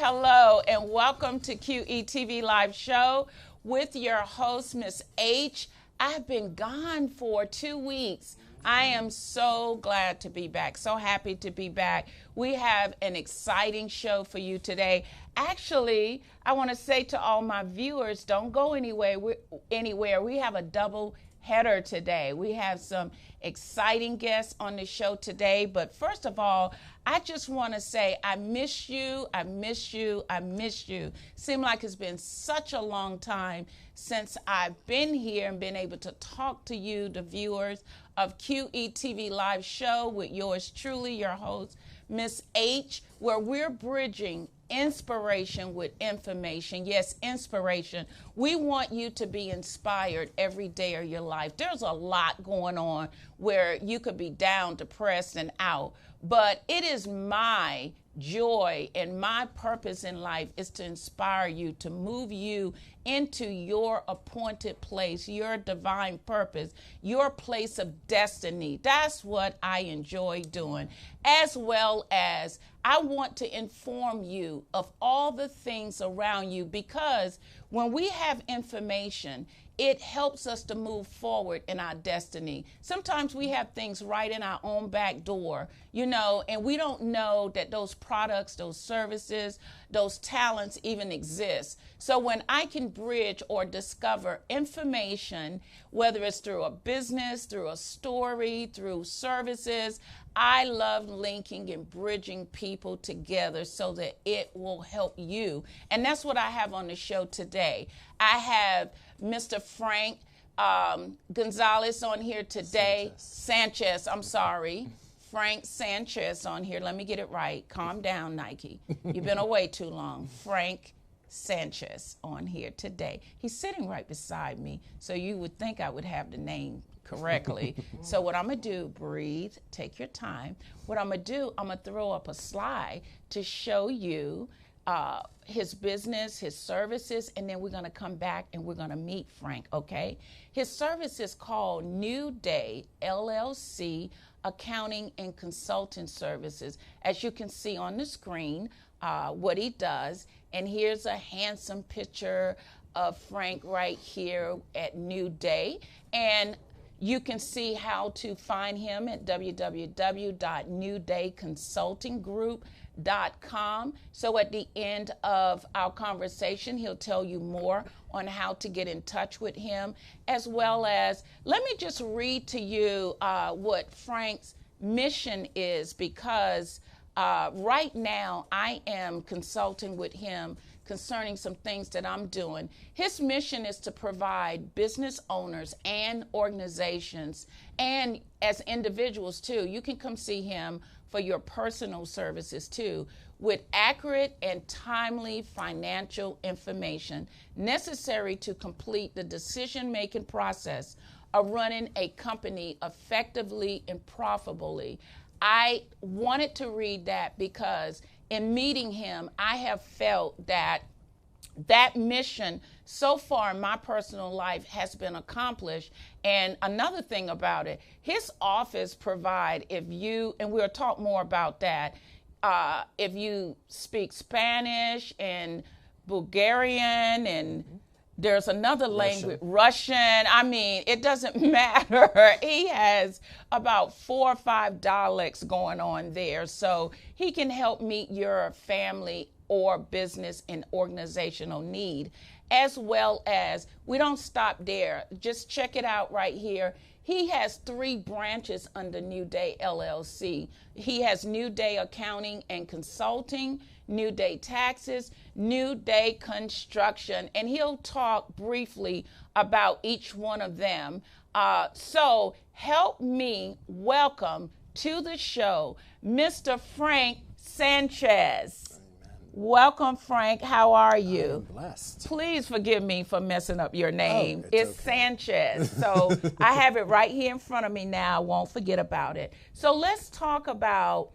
Hello, and welcome to QETV Live Show with your host, Miss H. I've been gone for 2 weeks. I am so glad to be back, so happy to be back. We have an exciting show for you today. Actually, I want to say to all my viewers, don't go anywhere. We have a double header today. We have some exciting guests on the show today. But first of all, I just want to say I miss you. I miss you. I miss you. Seems like it's been such a long time since I've been here and been able to talk to you, the viewers of QETV Live Show with yours truly, your host, Miss H, where we're bridging inspiration with information. Yes, inspiration. We want you to be inspired every day of your life. There's a lot going on where you could be down, depressed, and out. But it is my joy and my purpose in life is to inspire you, to move you into your appointed place, your divine purpose, your place of destiny. That's what I enjoy doing, as well as I want to inform you of all the things around you, because when we have information, it helps us to move forward in our destiny. Sometimes we have things right in our own back door, and we don't know that those products, those services, those talents even exist. So when I can bridge or discover information, whether it's through a business, through a story, through services, I love linking and bridging people together so that it will help you. And that's what I have on the show today. I have Mr. Frank Gonzalez on here today. Sanchez, I'm sorry. Frank Sanchez on here. Let me get it right. Calm down, Nike. You've been away too long. Frank Sanchez on here today. He's sitting right beside me, so you would think I would have the name correctly. So what I'm going to do, breathe, take your time. What I'm going to do, I'm going to throw up a slide to show you his business, his services, and then we're going to come back and we're going to meet Frank, okay? His service is called New Day LLC Accounting and Consulting Services. As you can see on the screen, what he does, and here's a handsome picture of Frank right here at New Day, and you can see how to find him at www.newdayconsultinggroup.com. So at the end of our conversation, he'll tell you more on how to get in touch with him, as well as, let me just read to you what Frank's mission is, because right now I am consulting with him concerning some things that I'm doing. His mission is to provide business owners and organizations, and as individuals too, you can come see him for your personal services too, with accurate and timely financial information necessary to complete the decision-making process of running a company effectively and profitably. I wanted to read that because in meeting him, I have felt that mission so far in my personal life has been accomplished. And another thing about it, his office provide, if you, and we'll talk more about that, if you speak Spanish and Bulgarian and there's another language, Russian. I mean, it doesn't matter. He has about 4 or 5 dialects going on there. So he can help meet your family or business and organizational need, as well as, we don't stop there. Just check it out right here. He has 3 branches under New Day LLC. He has New Day Accounting and Consulting, New Day Taxes, New Day Construction, and he'll talk briefly about each one of them. So help me welcome to the show, Mr. Frank Sanchez. Welcome, Frank. How are you? I'm blessed. Please forgive me for messing up your name. It's okay. Sanchez. So I have it right here in front of me now. I won't forget about it. So let's talk about,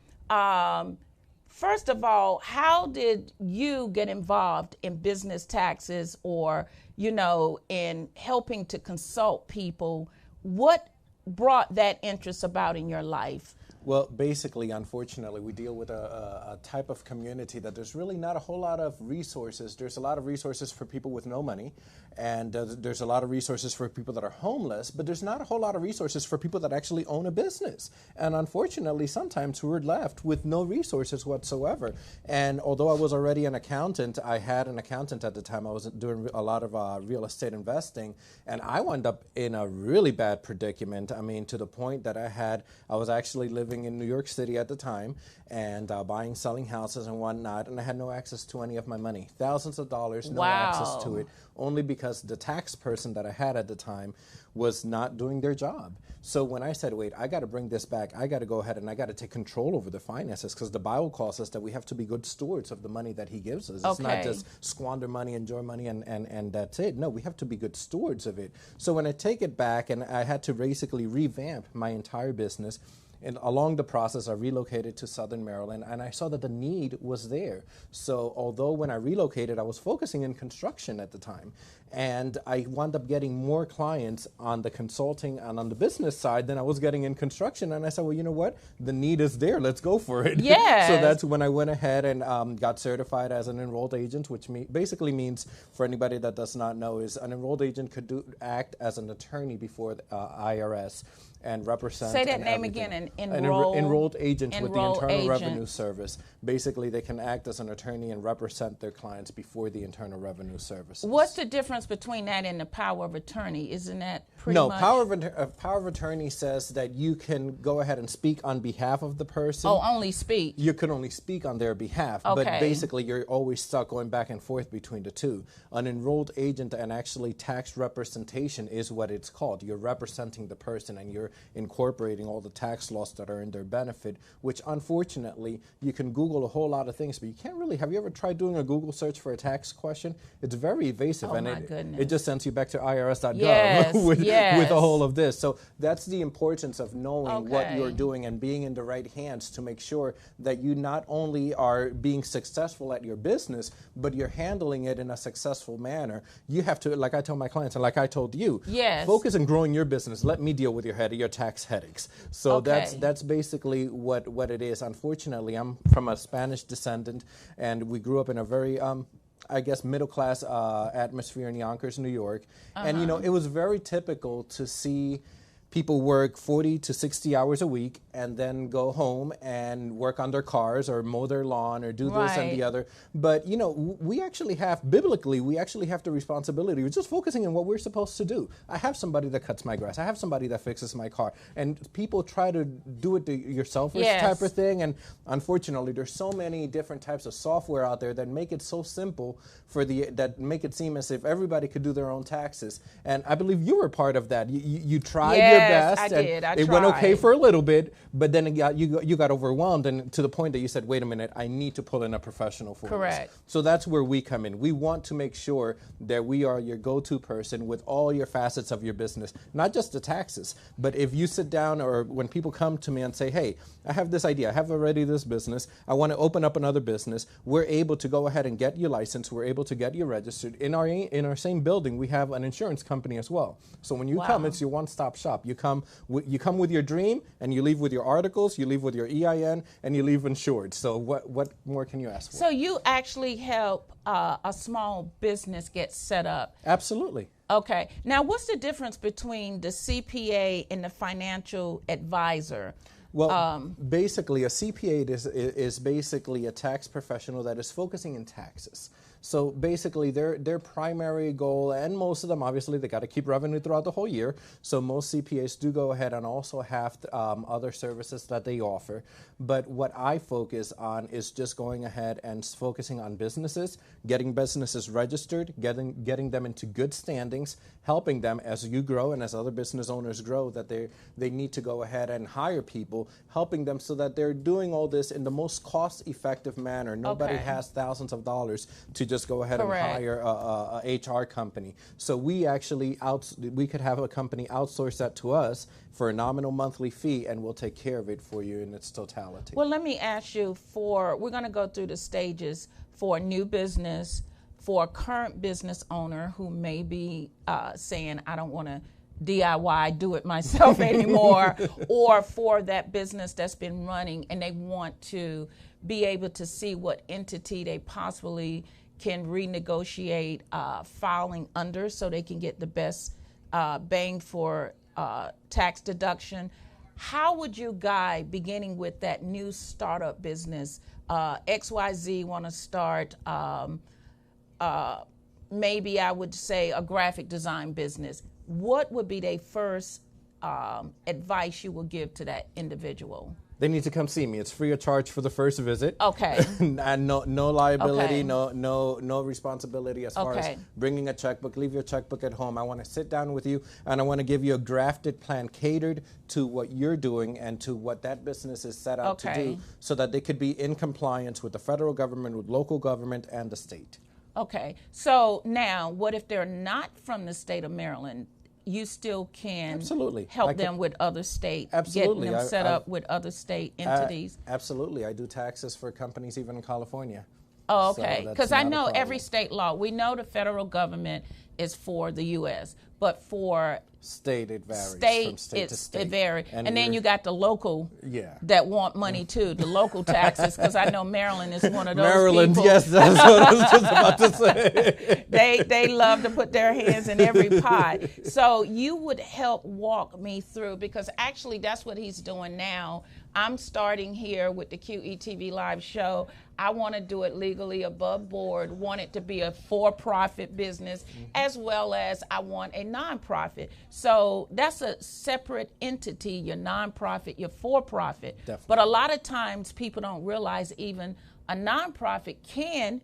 first of all, how did you get involved in business taxes or, you know, in helping to consult people? What brought that interest about in your life? Well, basically, unfortunately, we deal with a type of community that there's really not a whole lot of resources. There's a lot of resources for people with no money, and there's a lot of resources for people that are homeless, but there's not a whole lot of resources for people that actually own a business. And unfortunately, sometimes we're left with no resources whatsoever. And although I was already an accountant, I had an accountant at the time. I was doing a lot of real estate investing, and I wound up in a really bad predicament. I mean, to the point that I was actually living in New York City at the time and buying, selling houses and whatnot, and I had no access to any of my money. Thousands of dollars, no access to it, only because the tax person that I had at the time was not doing their job. So when I said, wait, I got to bring this back, I got to go ahead and I got to take control over the finances, because the Bible calls us that we have to be good stewards of the money that he gives us. It's not just squander money, enjoy money, and that's it. No, we have to be good stewards of it. So when I take it back, and I had to basically revamp my entire business, and along the process, I relocated to Southern Maryland, and I saw that the need was there. So although when I relocated, I was focusing in construction at the time, and I wound up getting more clients on the consulting and on the business side than I was getting in construction. And I said, well, you know what? The need is there. Let's go for it. Yes. So that's when I went ahead and got certified as an enrolled agent, which basically means, for anybody that does not know, is an enrolled agent could act as an attorney before the IRS and represent. Say that name again, an enrolled agent with the Internal agent. Revenue Service. Basically, they can act as an attorney and represent their clients before the Internal Revenue Service. What's the difference between that and the power of attorney? Isn't that pretty much? No, power of attorney says that you can go ahead and speak on behalf of the person. Oh, only speak. You can only speak on their behalf, Okay. but basically you're always stuck going back and forth between the two. An enrolled agent and actually tax representation is what it's called. You're representing the person and you're incorporating all the tax laws that are in their benefit, which unfortunately you can Google a whole lot of things, but you can't really. Have you ever tried doing a Google search for a tax question? It's very evasive, Oh, and my goodness. it just sends you back to irs.gov Yes, with all of this. So that's the importance of knowing what Okay. you're doing and being in the right hands to make sure that you not only are being successful at your business, but you're handling it in a successful manner. You have to, like I tell my clients, and like I told you, Yes. focus on growing your business. Let me deal with your tax headaches. So Okay. that's basically what it is. Unfortunately, I'm from a Spanish descendant, and we grew up in a very I guess middle-class atmosphere in Yonkers, New York. And, it was very typical to see people work 40 to 60 hours a week and then go home and work on their cars or mow their lawn or do this and the Right. other. But, we actually have, biblically, we actually have the responsibility. We're just focusing on what we're supposed to do. I have somebody that cuts my grass. I have somebody that fixes my car. And people try to do it yourself Yes. type of thing. And unfortunately, there's so many different types of software out there that make it so simple that make it seem as if everybody could do their own taxes. And I believe you were part of that. You tried your Yes, best. I and did. I it went okay tried. for a little bit, but then you got overwhelmed, and to the point that you said, "Wait a minute, I need to pull in a professional for Correct. this." So that's where we come in. We want to make sure that we are your go-to person with all your facets of your business, not just the taxes, but if you sit down or when people come to me and say, "Hey, I have this idea. I have already this business. I want to open up another business," we're able to go ahead and get you licensed. We're able to get you registered. In our same building, we have an insurance company as well. So when you Wow. come, it's your one-stop shop. You come with your dream, and you leave with your articles. You leave with your EIN, and you leave insured. So what more can you ask for? So you actually help a small business get set up. Absolutely. Okay. Now, what's the difference between the CPA and the financial advisor? Well, basically, a CPA is basically a tax professional that is focusing in taxes. So basically, their primary goal, and most of them, obviously, they got to keep revenue throughout the whole year. So most CPAs do go ahead and also have other services that they offer. But what I focus on is just going ahead and focusing on businesses, getting businesses registered, getting them into good standings, helping them as you grow and as other business owners grow, that they need to go ahead and hire people, helping them so that they're doing all this in the most cost-effective manner. Nobody Okay. has thousands of dollars to just go ahead Correct. and hire a HR company. So we actually we could have a company outsource that to us for a nominal monthly fee, and we'll take care of it for you in its totality. Well, let me ask you we're going to go through the stages for a new business, for a current business owner who may be saying, I don't want to DIY, do it myself anymore, or for that business that's been running and they want to be able to see what entity they possibly can renegotiate filing under so they can get the best bang for tax deduction. How would you guide, beginning with that new startup business, XYZ want to start, maybe I would say a graphic design business. What would be their first advice you would give to that individual? They need to come see me. It's free of charge for the first visit. Okay. And no liability, Okay. no responsibility as far as Okay. bringing a checkbook. Leave your checkbook at home. I want to sit down with you, and I want to give you a grafted plan catered to what you're doing and to what that business is set out to Okay. do, so that they could be in compliance with the federal government, with local government, and the state. Okay. So now, what if they're not from the state of Maryland? You still can Absolutely. help them with other state, Absolutely. getting them set up with other state entities. Absolutely. I do taxes for companies even in California. Oh, So okay. that's Because I not a know problem. every state law, we know the federal government is for the U.S., but for State, it varies state, from state to state. it varies. And then we're- you got the local Yeah. that want money too, the local taxes, because I know Maryland is one of those Maryland, people yes, that's what I was just about to say. They love to put their hands in every pot. So you would help walk me through, because actually that's what he's doing now. I'm starting here with the QETV Live show. I want to do it legally above board, want it to be a for-profit business, as well as I want a nonprofit. So that's a separate entity, your nonprofit, your for-profit. Definitely. But a lot of times people don't realize even a nonprofit can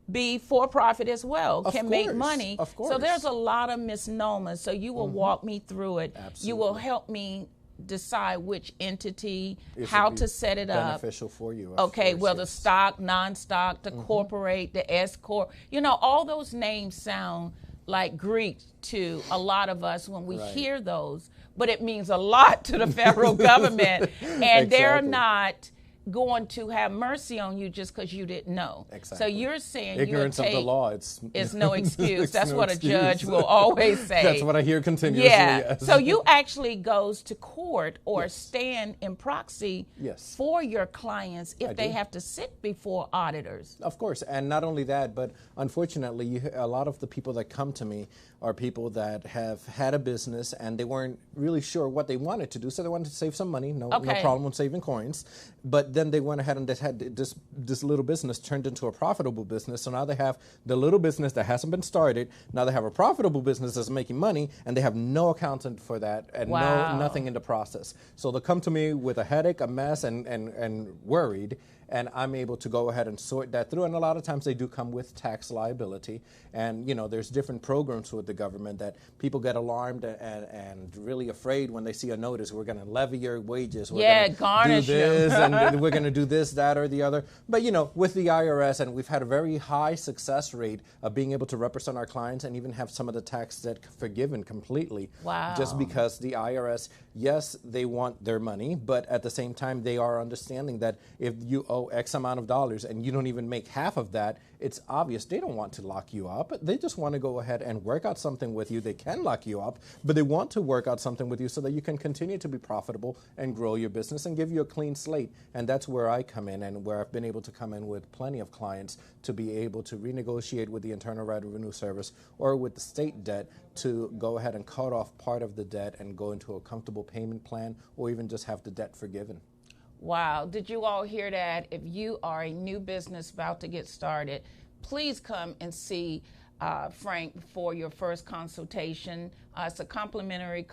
be for-profit as well, can make money. Of course. So there's a lot of misnomers. So you will walk me through it. Absolutely. You will help me decide which entity, how to set it up. Beneficial for you. Okay, course, well, yes. the stock, non-stock, the corporate, the S-corp, all those names sound like Greek to a lot of us when we hear those, but it means a lot to the federal government, and they're not going to have mercy on you just because you didn't know. Exactly. So you're saying ignorance of the law, it's no excuse. That's no what excuse. a judge will always say. That's what I hear continuously. Yeah. Yes. So you actually goes to court or stand in proxy Yes. for your clients if they have to sit before auditors. Of course, and not only that, but unfortunately, a lot of the people that come to me are people that have had a business and they weren't really sure what they wanted to do, so they wanted to save some money. No problem with saving coins, but then they went ahead and they had this little business turned into a profitable business. So now they have the little business that hasn't been started. Now they have a profitable business that's making money, and they have no accountant for that and nothing in the process. So they'll come to me with a headache, a mess, and worried. And I'm able to go ahead and sort that through. And a lot of times they do come with tax liability. And, there's different programs with the government that people get alarmed and really afraid when they see a notice. We're going to levy your wages. We're going to garnish do this, them. and we're going to do this, that, or the other. But, with the IRS, and we've had a very high success rate of being able to represent our clients and even have some of the tax debt forgiven completely. Wow. Just because the IRS, yes, they want their money, but at the same time, they are understanding that if you owe X amount of dollars and you don't even make half of that, it's obvious they don't want to lock you up. They just want to go ahead and work out something with you. They can lock you up, but they want to work out something with you so that you can continue to be profitable and grow your business and give you a clean slate. And that's where I come in, and where I've been able to come in with plenty of clients to be able to renegotiate with the Internal Revenue Service or with the state debt to go ahead and cut off part of the debt and go into a comfortable payment plan, or even just have the debt forgiven. Wow. Did you all hear that? If you are a new business about to get started, please come and see Frank for your first consultation. It's a complimentary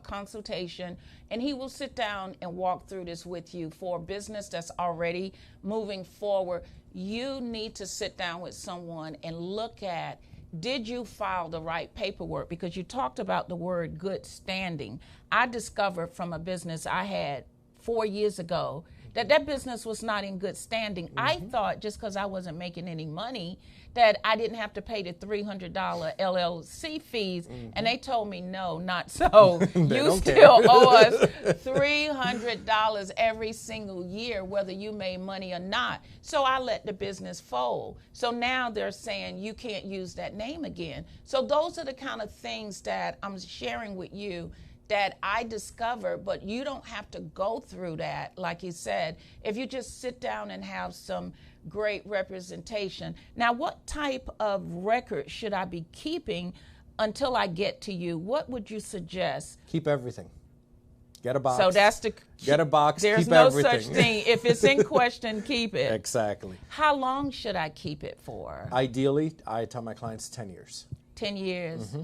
consultation, and he will sit down and walk through this with you. For a business that's already moving forward, you need to sit down with someone and look at, did you file the right paperwork? Because you talked about the word good standing. I discovered from a business I had 4 years ago that business was not in good standing. I thought just because I wasn't making any money that I didn't have to pay the $300 LLC fees, and they told me no, not so. You still owe us $300 every single year, whether you made money or not. So I let the business fold. So now they're saying you can't use that name again. So those are the kind of things that I'm sharing with you that I discovered, but you don't have to go through that, like you said, if you just sit down and have some great representation. Now, what type of record should I be keeping until I get to you? What would you suggest? Keep everything. Get a box. So that's get a box. There's keep no everything. such thing. If it's in question, keep it. Exactly. How long should I keep it for? Ideally, I tell my clients 10 years. 10 years.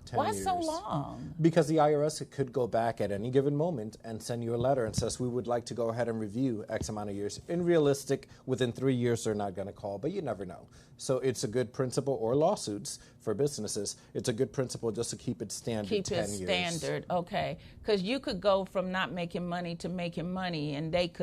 10 Why years. so long? Because the IRS could go back at any given moment and send you a letter and says, we would like to go ahead and review X amount of years. In realistic, within 3 years, they're not going to call, but you never know. So it's a good principle, or lawsuits for businesses, it's a good principle just to keep it standard. Keep 10 it years. standard, okay. Because you could go from not making money to making money, and that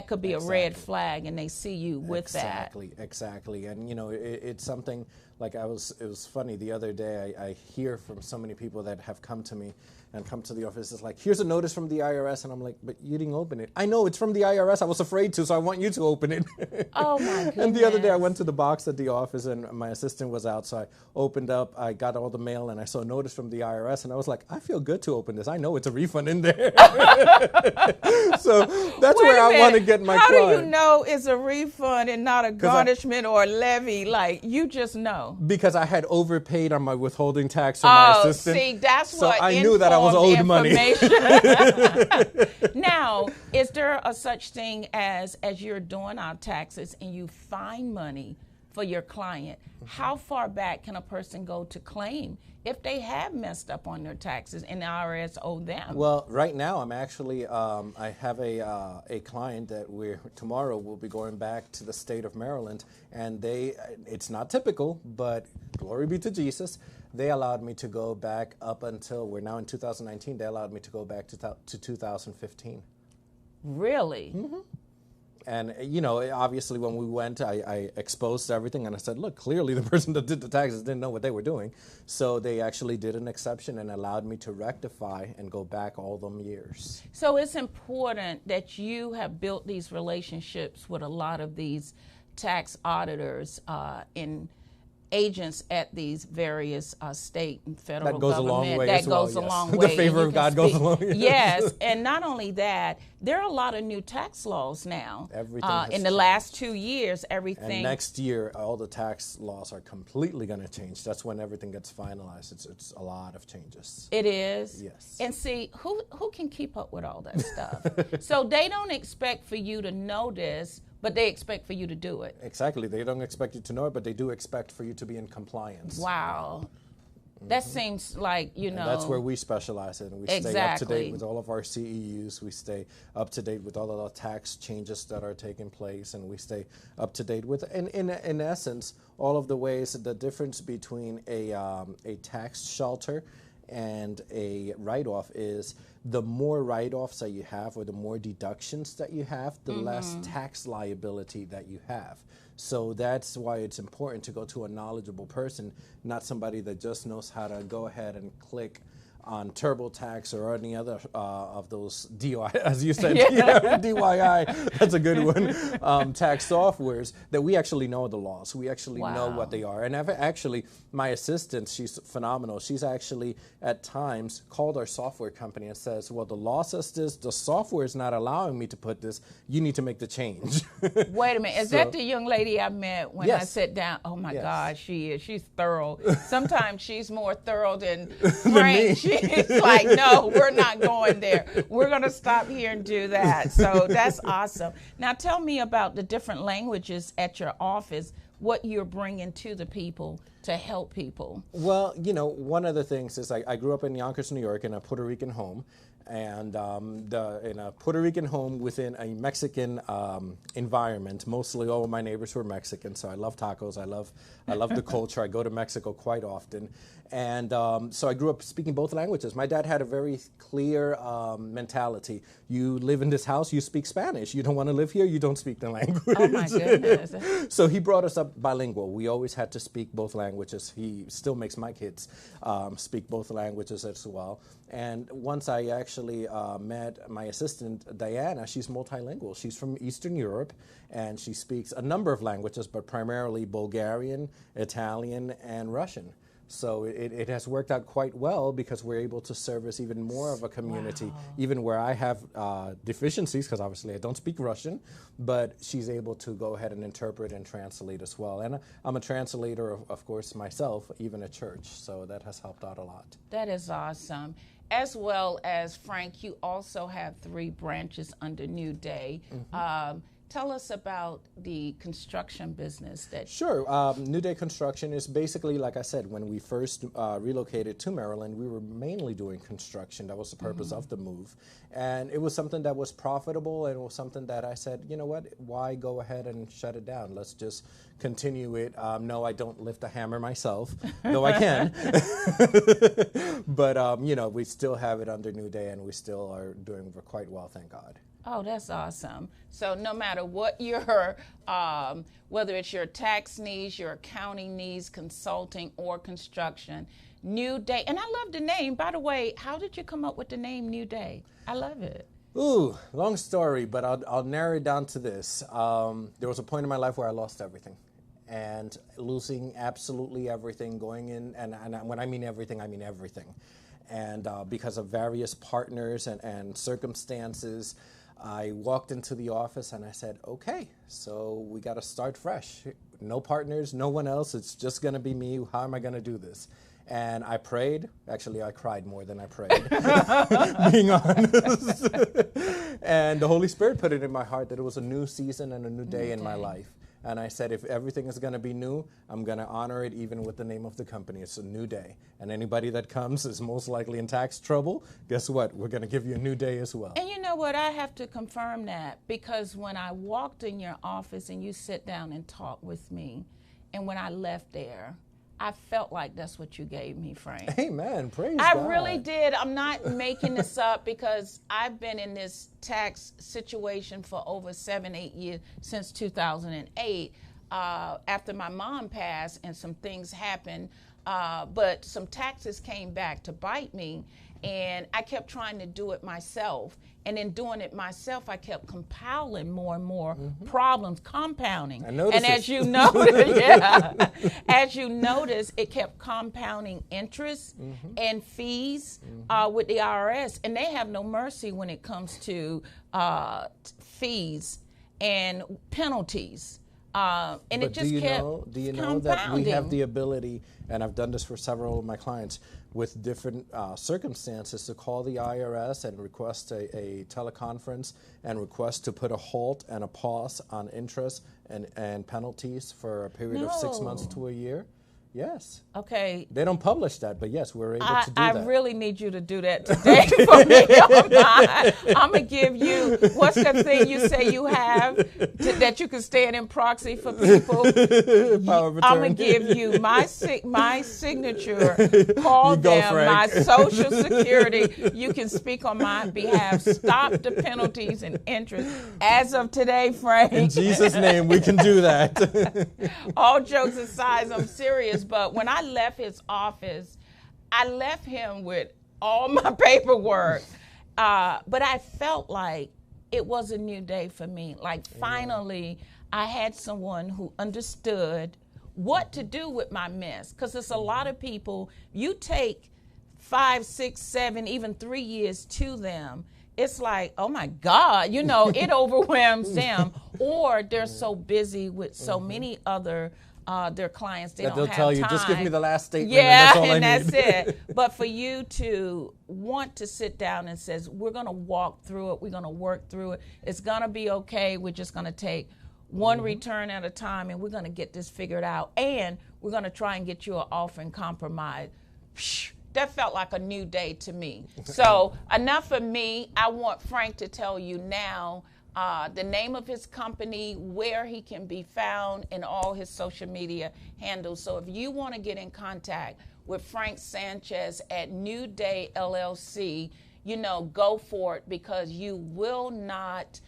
could be a red flag, and they see you with that. Exactly. And, it's something like it was funny the other day. I hear from so many people that have come to me and come to the office. It's like, here's a notice from the IRS. And I'm like, but you didn't open it. I know it's from the IRS. I was afraid to, so I want you to open it. Oh, my goodness. And the other day I went to the box at the office, and my assistant was out. So I opened up, I got all the mail, and I saw a notice from the IRS. And I was like, I feel good to open this. I know it's a refund in there. So that's where I want to get my client. How do you know it's a refund and not a garnishment or a levy? Like, you just know. know? Because I had overpaid on my withholding tax for my assistant. See, that's so what I knew that I was owed money. Now, is there a such thing as you're doing our taxes and you find money for your client, how far back can a person go to claim if they have messed up on their taxes and the IRS owe them? Well, right now I'm actually, I have a client that tomorrow we'll be going back to the state of Maryland, and it's not typical, but glory be to Jesus, they allowed me to go back up until, we're now in 2019, they allowed me to go back to 2015. Really? Mm-hmm. And, you know, obviously when we went, I exposed everything and I said, look, clearly the person that did the taxes didn't know what they were doing. So they actually did an exception and allowed me to rectify and go back all them years. So it's important that you have built these relationships with a lot of these tax auditors and agents at these various state and federal government. That goes a long way. That goes a long way. The favor of God goes a long way. Yes, and not only that, there are a lot of new tax laws now. Everything has in the last 2 years, everything. And next year, all the tax laws are completely going to change. That's when everything gets finalized. It's a lot of changes. It is? Yes. And see, who can keep up with all that stuff? So they don't expect for you to know this, but they expect for you to do it. Exactly. They don't expect you to know it, but they do expect for you to be in compliance. Wow. That seems like, you know. And that's where we specialize in. We stay up to date with all of our CEUs. We stay up to date with all of the tax changes that are taking place. And we stay up to date with, in essence, all of the ways, the difference between a tax shelter and a write-off is the more write-offs that you have or the more deductions that you have, the less tax liability that you have. So that's why it's important to go to a knowledgeable person, not somebody that just knows how to go ahead and click on TurboTax or any other of those DIY, as you said, DIY, that's a good one, tax softwares, that we actually know the laws. We actually know what they are. And I've actually, my assistant, she's phenomenal. She's actually at times called our software company and says, well, the law says this, the software is not allowing me to put this, you need to make the change. Wait a minute, is that the young lady I met when I sat down? Oh my God, she is. She's thorough. Sometimes she's more thorough than Frank. She's like, no, we're not going there. We're going to stop here and do that. So that's awesome. Now tell me about the different languages at your office, what you're bringing to the people to help people. Well, you know, one of the things is I grew up in Yonkers, New York in a Puerto Rican home. And in a Puerto Rican home within a Mexican environment. Mostly all of my neighbors were Mexican, so I love tacos. I love the culture. I go to Mexico quite often. And so I grew up speaking both languages. My dad had a very clear mentality. You live in this house, you speak Spanish. You don't want to live here, you don't speak the language. Oh, my goodness. So he brought us up bilingual. We always had to speak both languages. He still makes my kids speak both languages as well. And once I actually met my assistant, Diana, she's multilingual. She's from Eastern Europe, and she speaks a number of languages, but primarily Bulgarian, Italian, and Russian. So it has worked out quite well because we're able to service even more of a community, even where I have deficiencies, because obviously I don't speak Russian, but she's able to go ahead and interpret and translate as well. And I'm a translator, of course, myself, even at church, so that has helped out a lot. That is awesome. As well as, Frank, you also have 3 branches under New Day. Tell us about the construction business. Sure. New Day Construction is basically, like I said, when we first relocated to Maryland, we were mainly doing construction. That was the purpose of the move. And it was something that was profitable, and it was something that I said, you know what, why go ahead and shut it down? Let's just continue it. No, I don't lift a hammer myself, though I can. But, you know, we still have it under New Day, and we still are doing quite well, thank God. Oh, that's awesome. So no matter what your, whether it's your tax needs, your accounting needs, consulting, or construction, New Day. And I love the name. By the way, how did you come up with the name New Day? I love it. Ooh, long story, but I'll narrow it down to this. There was a point in my life where I lost everything. And losing absolutely everything, going in, and when I mean everything, I mean everything. And because of various partners and circumstances, I walked into the office and I said, okay, so we got to start fresh. no partners, no one else. It's just going to be me. How am I going to do this? And I prayed. Actually, I cried more than I prayed, being honest. And the Holy Spirit put it in my heart that it was a new season and a new day in my life. And I said, if everything is going to be new, I'm going to honor it even with the name of the company. It's a new day. And anybody that comes is most likely in tax trouble. Guess what? We're going to give you a new day as well. And you know what? I have to confirm that, because when I walked in your office and you sit down and talk with me, and when I left there, I felt like that's what you gave me, Frank. Amen. Praise God. I really did. I'm not making this up, because I've been in this tax situation for over 7-8 years, since 2008, after my mom passed and some things happened. But some taxes came back to bite me, and I kept trying to do it myself. And in doing it myself, I kept compiling more and more problems, compounding. And as you noticed, as you notice, it kept compounding interest and fees with the IRS, and they have no mercy when it comes to fees and penalties. And but it just kept do you know that we have the ability, and I've done this for several of my clients, with different circumstances, to call the IRS and request a teleconference and request to put a halt and a pause on interest and penalties for a period of 6 months to a year? Yes. Okay. They don't publish that, but yes, we're able to do that. I really need you to do that today for me. I'm going to give you, what's the thing you say you have that you can stand in proxy for people? Power of I'm going attorney. to give you my signature, call them, my social security. You can speak on my behalf. Stop the penalties and interest. As of today, Frank. In Jesus' name, we can do that. All jokes aside, I'm serious. But when I left his office, I left him with all my paperwork. But I felt like it was a new day for me. Like, finally, I had someone who understood what to do with my mess. Because it's a lot of people, you take 5, 6, 7, even 3 years to them, it's like, oh my God, you know, it overwhelms them. Or they're so busy with so many other their clients, they don't have time. They'll tell you, just give me the last statement, yeah, and that's it. But for you to want to sit down and says, we're going to walk through it, we're going to work through it, it's going to be okay, we're just going to take one return at a time, and we're going to get this figured out, and we're going to try and get you an offer and compromise. That felt like a new day to me. So enough of me. I want Frank to tell you now the name of his company, where he can be found, and all his social media handles. So if you want to get in contact with Frank Sanchez at New Day LLC, you know, go for it, because you will not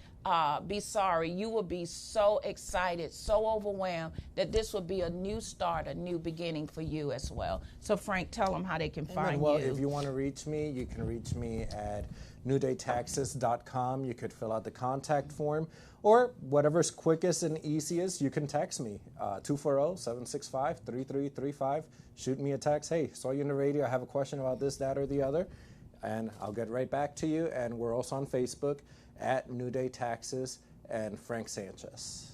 be sorry. You will be so excited, so overwhelmed that this will be a new start, a new beginning for you as well. So Frank, tell them how they can find well, you. If you want to reach me, you can reach me at newdaytaxes.com. You could fill out the contact form, or whatever's quickest and easiest, you can text me, 240-765-3335. Shoot me a text. Hey, saw you on the radio. I have a question about this, that, or the other. And I'll get right back to you. And we're also on Facebook at New Day Taxes and Frank Sanchez.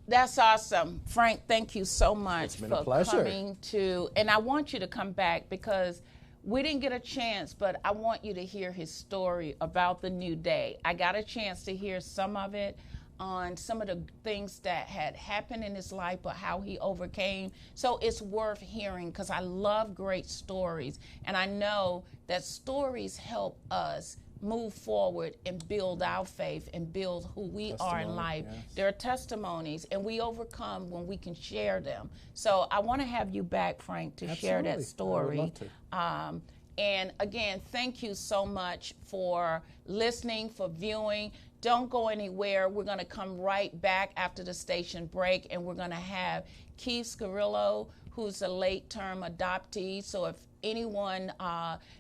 That's awesome. Frank, thank you so much for pleasure. coming to, and I want you to come back, because we didn't get a chance, but I want you to hear his story about the New Day. I got a chance to hear some of it on some of the things that had happened in his life, but how he overcame. So it's worth hearing, because I love great stories, and I know that stories help us move forward and build our faith and build who we are in life. Yes. There are testimonies, and we overcome when we can share them. So I want to have you back, Frank, to share that story. I would love to. And again, thank you so much for listening, for viewing. Don't go anywhere. We're going to come right back after the station break, and we're going to have Keith Sciarillo, who's a late-term adoptee. So if anyone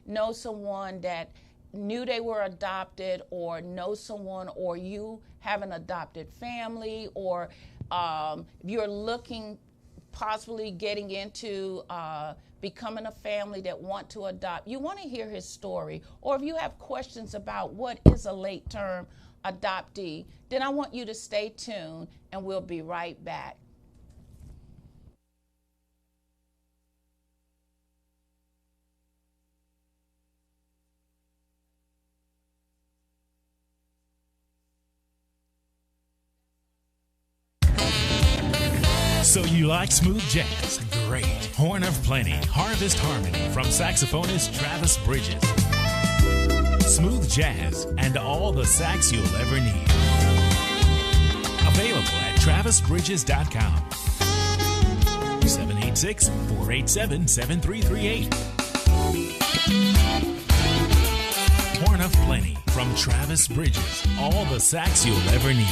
knows someone that knew they were adopted, or know someone, or you have an adopted family, or if you're looking, possibly getting into becoming a family that want to adopt, you want to hear his story, or if you have questions about what is a late-term adoptee, then I want you to stay tuned, and we'll be right back. So you like smooth jazz? Great. Horn of Plenty, Harvest Harmony from saxophonist Travis Bridges. Smooth jazz and all the sax you'll ever need. Available at travisbridges.com. 786-487-7338. Horn of Plenty from Travis Bridges. All the sax you'll ever need.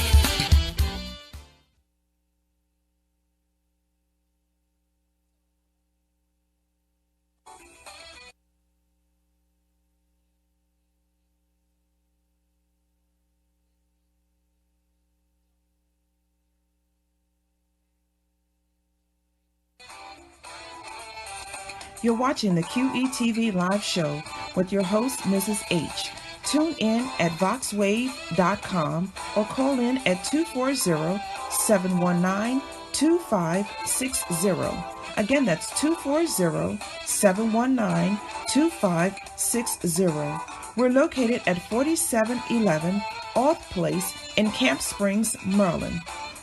You're watching the QETV Live Show with your host, Mrs. H. Tune in at voxwave.com or call in at 240-719-2560. Again, that's 240-719-2560. We're located at 4711 Auth Place in Camp Springs, Maryland.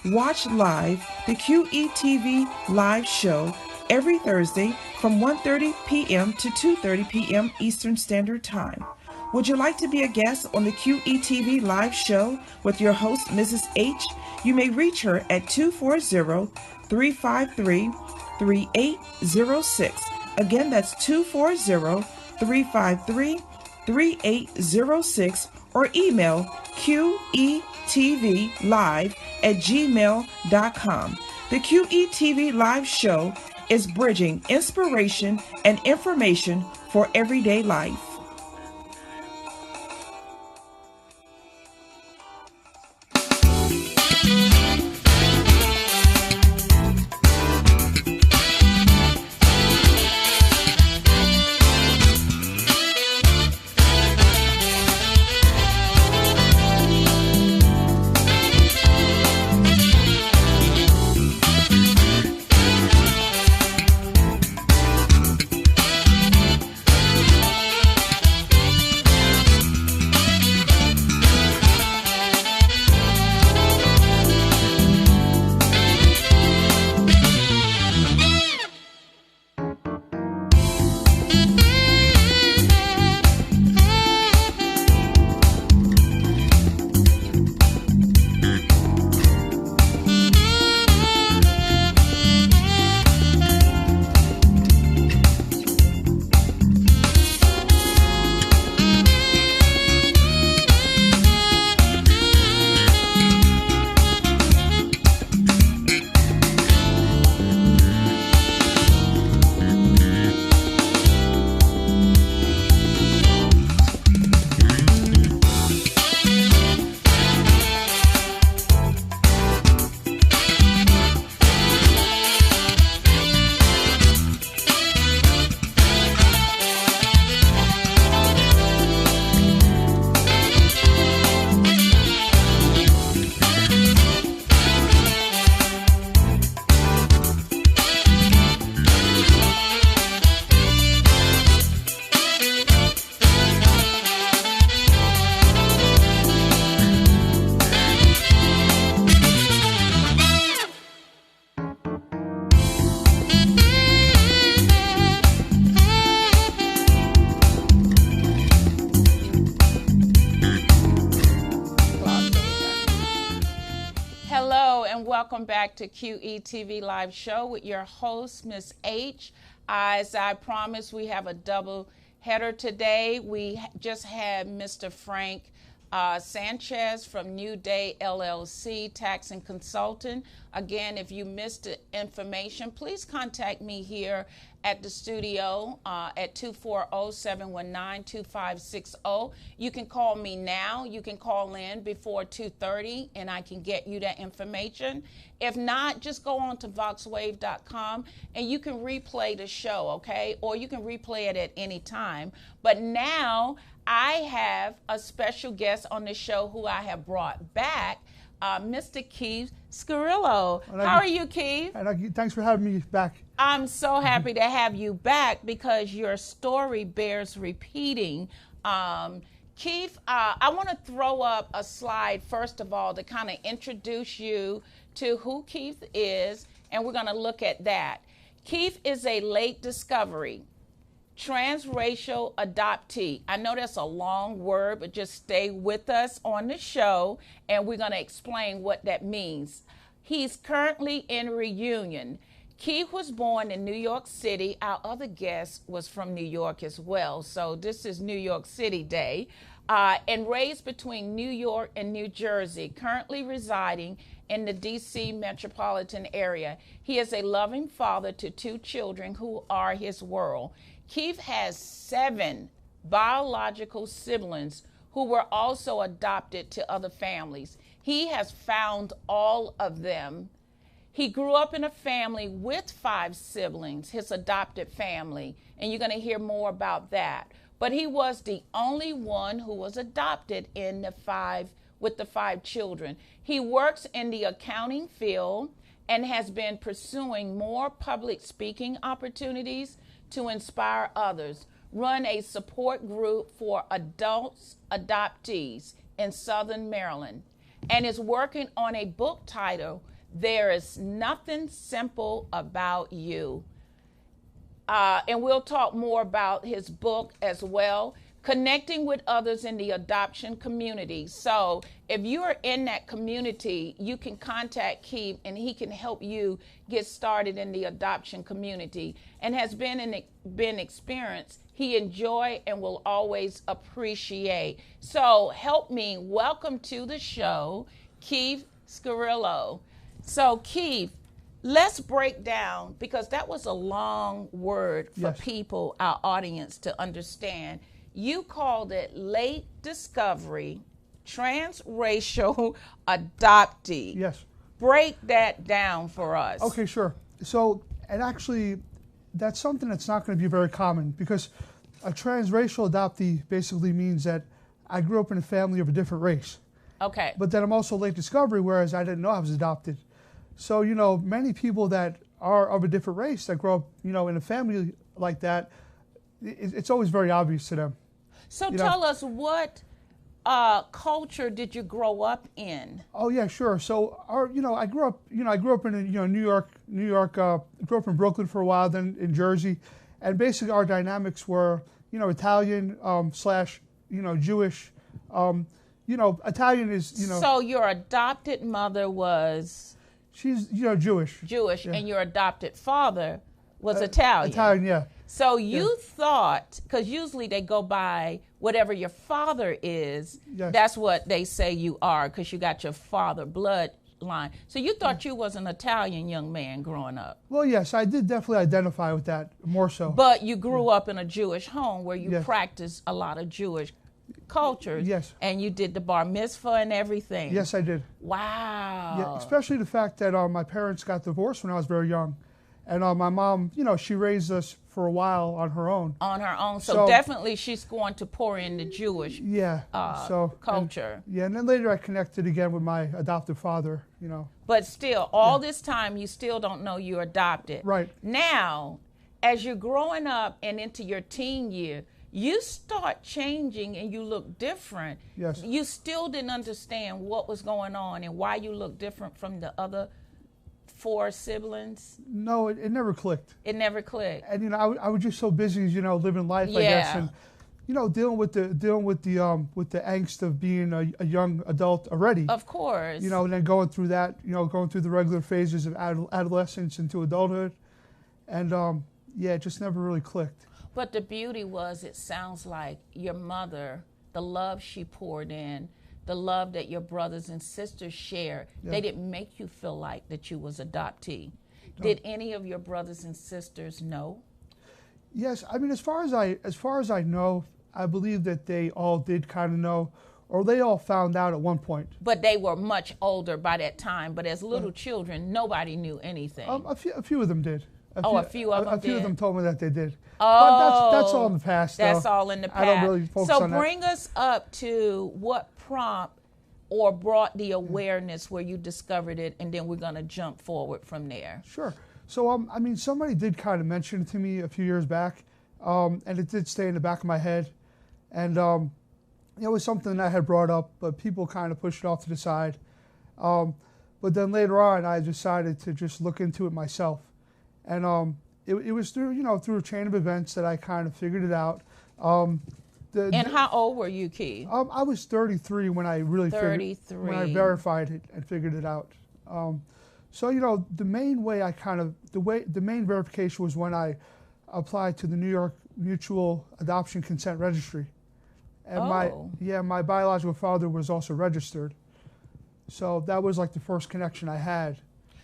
Watch live the QETV Live Show every Thursday from 1:30 p.m. to 2:30 p.m. Eastern Standard Time. Would you like to be a guest on the QETV Live Show with your host, Mrs. H? You may reach her at 240-353-3806. Again, that's 240-353-3806 or email QETVLive@gmail.com. The QETV Live Show is bridging inspiration and information for everyday life. Welcome back to QETV Live Show with your host, Miss H. As I promised, we have a double header today. We just had Mr. Frank Sanchez from New Day LLC, tax and consultant. Again, if you missed the information, please contact me here at the studio at 240-719-2560. You can call me now. You can call in before 2:30 and I can get you that information. If not, just go on to voxwave.com and you can replay the show, okay? Or you can replay it at any time. But now I have a special guest on the show who I have brought back, Mr. Keith Sciarillo. How are you, Keith? Thanks for having me back. I'm so happy to have you back because your story bears repeating. Keith, I want to throw up a slide, first of all, to kind of introduce you to who Keith is and we're going to look at that. Keith is a late discovery, transracial adoptee. I know that's a long word, but just stay with us on the show, and we're going to explain what that means. He's currently in reunion. Keith was born in New York City. Our other guest was from New York as well, so this is New York City Day. And raised between New York and New Jersey, currently residing in the D.C. metropolitan area. He is a loving father to 2 children who are his world. Keith has 7 biological siblings who were also adopted to other families. He has found all of them. He grew up in a family with 5 siblings, his adopted family, and you're going to hear more about that. But he was the only one who was adopted with the 5 children. He works in the accounting field and has been pursuing more public speaking opportunities to inspire others, run a support group for adoptees in Southern Maryland, and is working on a book titled, There Is Nothing Simple About You. And we'll talk more about his book as well, connecting with others in the adoption community. So if you're in that community, you can contact Keith and he can help you get started in the adoption community, and has been experienced he enjoy and will always appreciate. So help me welcome to the show, Keith Sciarillo. So Keith, let's break down, because that was a long word for people, our audience, to understand. You called it late discovery, transracial adoptee. Yes. Break that down for us. Okay, sure. So, and actually, that's something that's not going to be very common, because a transracial adoptee basically means that I grew up in a family of a different race. Okay. But then I'm also late discovery, whereas I didn't know I was adopted. So, many people that are of a different race that grow up, in a family like that, it's always very obvious to them. So tell us, what culture did you grow up in? Oh yeah, sure. So I grew up in New York. Grew up in Brooklyn for a while, then in Jersey, and basically our dynamics were, Italian slash, Jewish. Italian is, So your adopted mother was? She's, Jewish. Jewish, yeah. And your adopted father was Italian. Italian, yeah. So you thought, because usually they go by whatever your father is, that's what they say you are, because you got your father bloodline. So you thought you was an Italian young man growing up. Well, yes, I did definitely identify with that more so. But you grew up in a Jewish home where you practiced a lot of Jewish cultures. Yes. And you did the bar mitzvah and everything. Yes, I did. Wow. Yeah, especially the fact that my parents got divorced when I was very young. And my mom, she raised us for a while on her own. On her own. So definitely she's going to pour in the Jewish culture. And then later I connected again with my adoptive father, But still, all this time, you still don't know you're adopted. Right. Now, as you're growing up and into your teen year, you start changing and you look different. Yes. You still didn't understand what was going on and why you look different from the other 4 siblings? No, it never clicked. It never clicked. And I was just so busy, living life, I guess, and dealing with the angst of being a young adult already. Of course. And then going through that, going through the regular phases of adolescence into adulthood, and it just never really clicked. But the beauty was, it sounds like your mother, the love she poured in, the love that your brothers and sisters shared, they didn't make you feel like that you was adoptee. No. Did any of your brothers and sisters know? Yes, I mean, as far as I know, I believe that they all did kind of know, or they all found out at one point. But they were much older by that time. But as little children, nobody knew anything. A few of them did. A few of them did? A few of them told me that they did. Oh, but that's all in the past. That's all in the past. I don't really focus on that. So bring us up to what prompt or brought the awareness where you discovered it, and then we're going to jump forward from there. Sure. So, I mean, somebody did kind of mention it to me a few years back, and it did stay in the back of my head. And it was something that I had brought up, but people kind of pushed it off to the side. But But then later on, I decided to just look into it myself. And it was through, through a chain of events that I kind of figured it out. And how old were you, Key? I was 33 when I really when I verified it and figured it out. So the main way the main verification was when I applied to the New York Mutual Adoption Consent Registry, and my biological father was also registered. So that was like the first connection I had.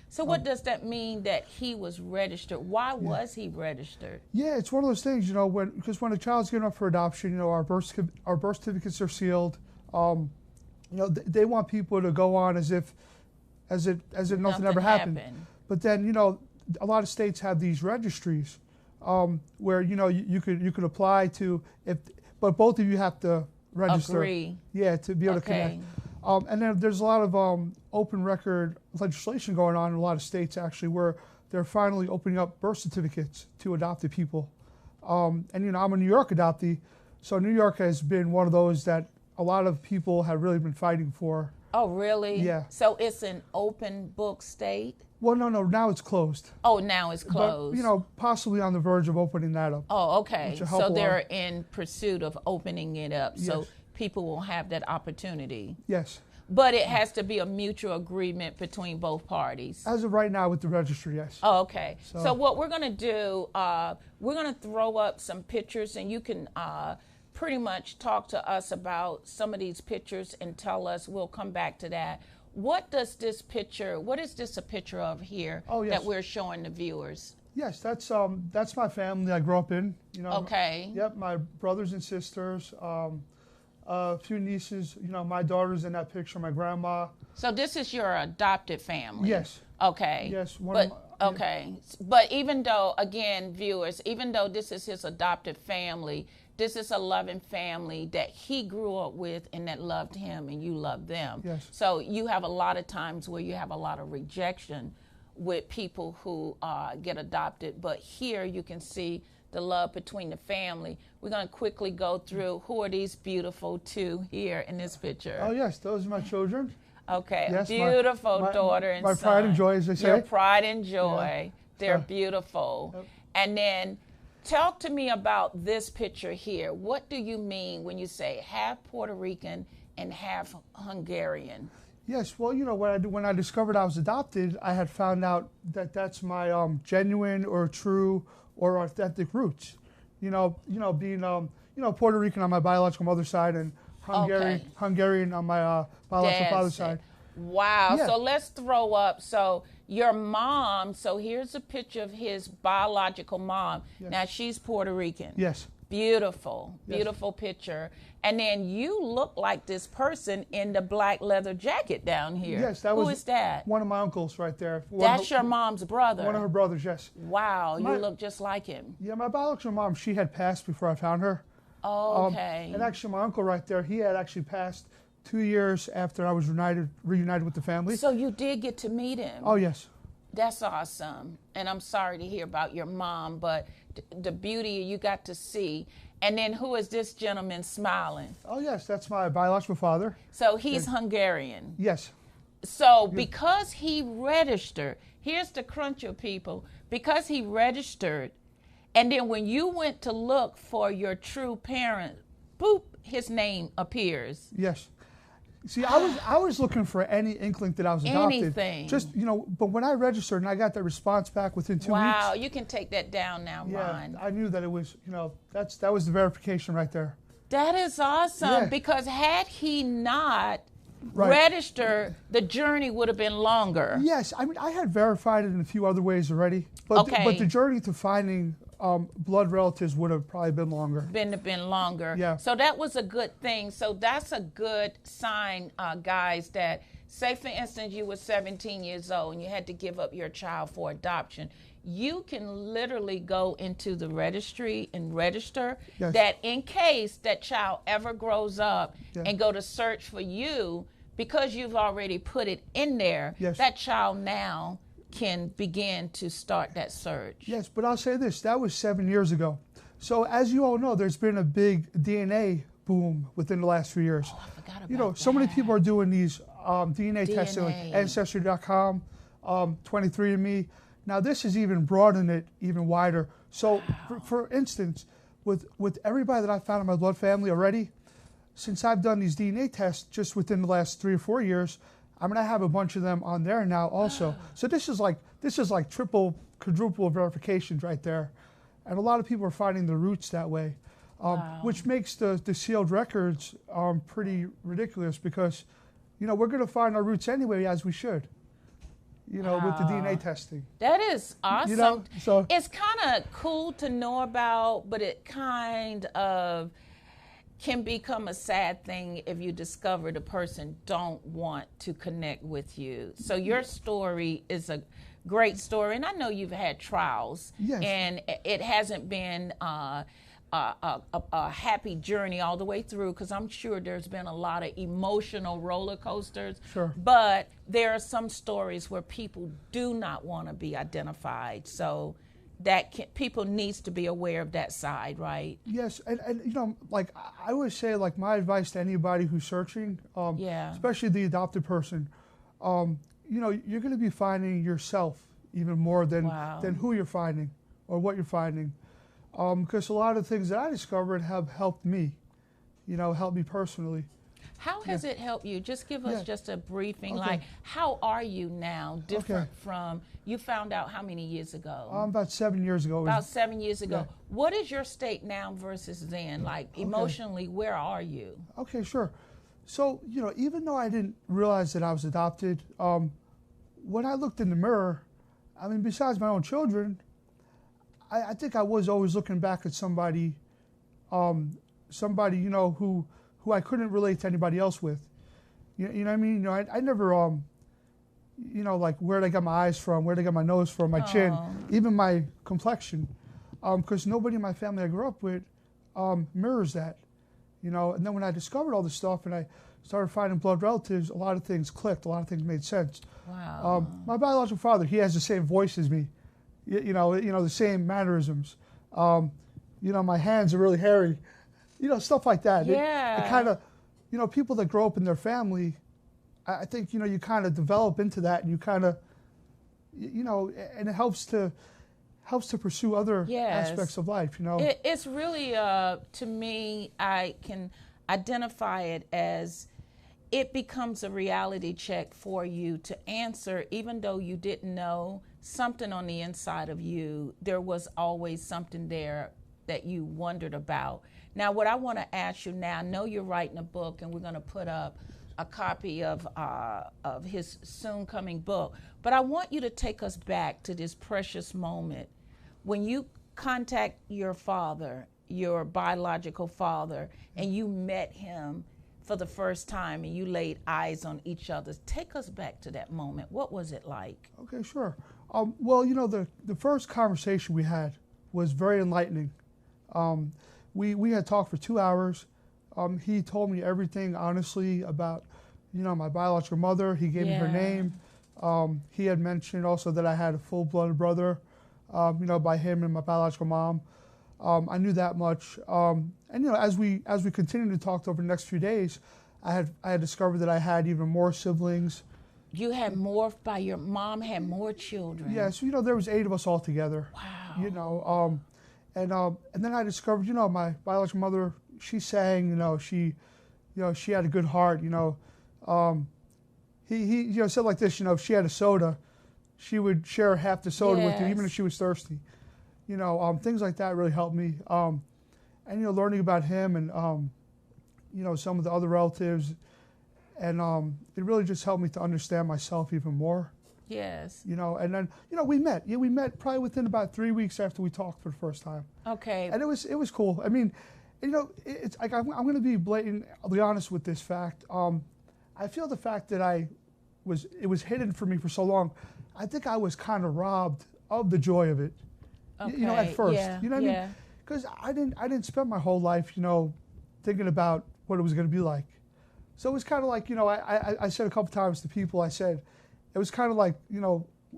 So what does that mean that he was registered? Why was he registered? Yeah, it's one of those things, because when a child's given up for adoption, our birth certificates are sealed. They want people to go on as if nothing ever happened. But then, a lot of states have these registries where you could apply to but both of you have to register. Agree. Yeah, to be able to connect. And then there's a lot of open record legislation going on in a lot of states, actually, where they're finally opening up birth certificates to adopted people. And I'm a New York adoptee, so New York has been one of those that a lot of people have really been fighting for. Oh, really? Yeah. So it's an open book state? Well, no, now it's closed. Oh, now it's closed. But, possibly on the verge of opening that up. Oh, okay. So they're in pursuit of opening it up. Yes. So people will have that opportunity. Yes. But it has to be a mutual agreement between both parties. As of right now with the registry, yes. Oh, okay. So what we're going to do, we're going to throw up some pictures, and you can pretty much talk to us about some of these pictures and tell us. We'll come back to that. What is this a picture of here that we're showing the viewers? Yes, that's my family I grew up in. Okay. Yep, my brothers and sisters. A few nieces, my daughter's in that picture, my grandma. So this is your adopted family? Yes. Okay. Yes. But even though, again, viewers, even though this is his adopted family, this is a loving family that he grew up with and that loved him and you loved them. Yes. So you have a lot of times where you have a lot of rejection with people who get adopted, but here you can see the love between the family. We're going to quickly go through who are these beautiful two here in this picture. Oh, yes, those are my children. Okay, yes, beautiful daughter and son. My pride and joy, as they say. Your pride and joy. Yeah. They're beautiful. Yep. And then talk to me about this picture here. What do you mean when you say half Puerto Rican and half Hungarian? Yes, well, when I discovered I was adopted, I had found out that that's my genuine or true or authentic roots, being Puerto Rican on my biological mother's side and Hungarian on my biological father's side. Wow. Yeah. So let's throw up. So your mom. So here's a picture of his biological mom. Yes. Now she's Puerto Rican. Yes. Beautiful, beautiful picture. And then you look like this person in the black leather jacket down here. Yes, Who is that? One of my uncles right there. That's your mom's brother? One of her brothers, yes. Wow, you look just like him. Yeah, my biological mom, she had passed before I found her. Oh, okay. And actually my uncle right there, he had actually passed 2 years after I was reunited with the family. So you did get to meet him? Oh, yes. That's awesome. And I'm sorry to hear about your mom, but the beauty you got to see. And then who is this gentleman smiling? Oh, yes, that's my biological father. So he's Hungarian? Yes. So because he registered, here's the cruncher, people, because he registered, and then when you went to look for your true parent, boop, his name appears. Yes. See, I was looking for any inkling that I was adopted. Anything. Just, but when I registered and I got that response back within 2 weeks. Wow, you can take that down now, Ron. I knew that it was, that was the verification right there. That is awesome, because had he not registered, the journey would have been longer. Yes, I mean, I had verified it in a few other ways already, but the journey to finding blood relatives would have probably been longer. Been longer. Yeah. So that was a good thing. So that's a good sign, guys, that say, for instance, you were 17 years old and you had to give up your child for adoption. You can literally go into the registry and register that in case that child ever grows up and go to search for you, because you've already put it in there, that child now can begin to start that search. Yes, but I'll say this, that was 7 years ago. So as you all know, there's been a big DNA boom within the last few years. Oh, I forgot about that. So many people are doing these DNA testing, like DNA. Ancestry.com, 23andMe. Now this is even broadened it even wider. So, for instance, with everybody that I found in my blood family already, since I've done these DNA tests just within the last 3 or 4 years, I mean, I have a bunch of them on there now also. So this is like triple, quadruple verifications right there, and a lot of people are finding the roots that way, which makes the sealed records pretty ridiculous because, we're going to find our roots anyway, as we should. With the DNA testing. That is awesome. So it's kind of cool to know about, but it kind of can become a sad thing if you discover the person don't want to connect with you. So your story is a great story, and I know you've had trials, yes. and it hasn't been a happy journey all the way through, because I'm sure there's been a lot of emotional roller coasters. Sure. But there are some stories where people do not want to be identified. So people needs to be aware of that side, right? Yes, and like I always say, like my advice to anybody who's searching, especially the adopted person, you're going to be finding yourself even more than who you're finding or what you're finding. Because a lot of things that I discovered have helped me, helped me personally. How has it helped you? Just give us just a briefing, like how are you now different from, you found out how many years ago? About 7 years ago. About 7 years ago. Yeah. What is your state now versus then? Like emotionally, where are you? Okay, sure. So, even though I didn't realize that I was adopted, when I looked in the mirror, I mean, besides my own children, I think I was always looking back at somebody, who I couldn't relate to anybody else with. You know what I mean? I never, like where'd I get my eyes from, where'd I get my nose from, my chin, even my complexion, because nobody in my family I grew up with mirrors that, And then when I discovered all this stuff and I started finding blood relatives, a lot of things clicked, a lot of things made sense. Wow. My biological father, he has the same voice as me. The same mannerisms. My hands are really hairy. Stuff like that. Yeah. It kind of, people that grow up in their family, I think, you kind of develop into that, and you kind of, and it helps to pursue other aspects of life, It's really, to me, I can identify it as it becomes a reality check for you to answer, even though you didn't know something on the inside of you, there was always something there that you wondered about. Now, what I want to ask you now, I know you're writing a book, and we're going to put up a copy of his soon coming book, but I want you to take us back to this precious moment when you contact your father, your biological father, and you met him for the first time and you laid eyes on each other. Take us back to that moment. What was it like? Okay, sure. Well, the first conversation we had was very enlightening. We had talked for 2 hours. He told me everything honestly about, my biological mother. He gave me her name. He had mentioned also that I had a full-blooded brother, by him and my biological mom. I knew that much. And as we continued to talk over the next few days, I had discovered that I had even more siblings. You had more, your mom had more children. Yeah, so there was 8 of us all together. Wow. And then I discovered, my biological mother, she sang, she had a good heart, He said like this, if she had a soda, she would share half the soda with you, even if she was thirsty. Things like that really helped me. And learning about him and some of the other relatives, and it really just helped me to understand myself even more. Yes. And then we met. Yeah, we met probably within about 3 weeks after we talked for the first time. Okay. And it was cool. I mean, it's like I'm going to be blatantly honest with this fact. I feel the fact that it was hidden from me for so long. I think I was kind of robbed of the joy of it. Okay. At first. Yeah. You know what I mean? Because I didn't spend my whole life, thinking about what it was going to be like. So it was kind of like, I said a couple times to people, I said, it was kind of like,